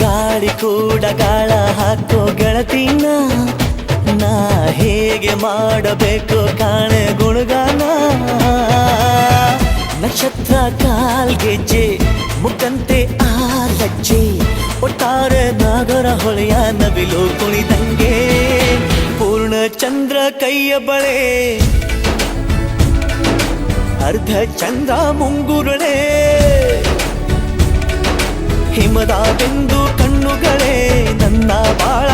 ಗಾಳಿ ಕೂಡ ಗಾಳ ಹಾಕೋ ಗೆಳತಿನ ನಾ ಹೇಗೆ ಮಾಡಬೇಕು ಕಾಣೆ ಗುಣಗಾನ ನಕ್ಷತ್ರ ಕಾಲ್ಗೆಜ್ಜೆ ಮುಖಂತೆ ಆ ಲಜ್ಜೆ ಒಟ್ಟಾರೆ ನಾಗರ ಹೊಳೆಯ ನವಿಲು ಕುಣಿದಂಗೆ ಪೂರ್ಣ ಚಂದ್ರ ಕೈಯ ಬಳೆ ಅರ್ಧ ಚಂದ್ರ ಮುಂಗುರುಳೆ ಹಿಮದ ಬೆಂದು ಕಣ್ಣುಗಳೇ ನನ್ನ ಬಾಳ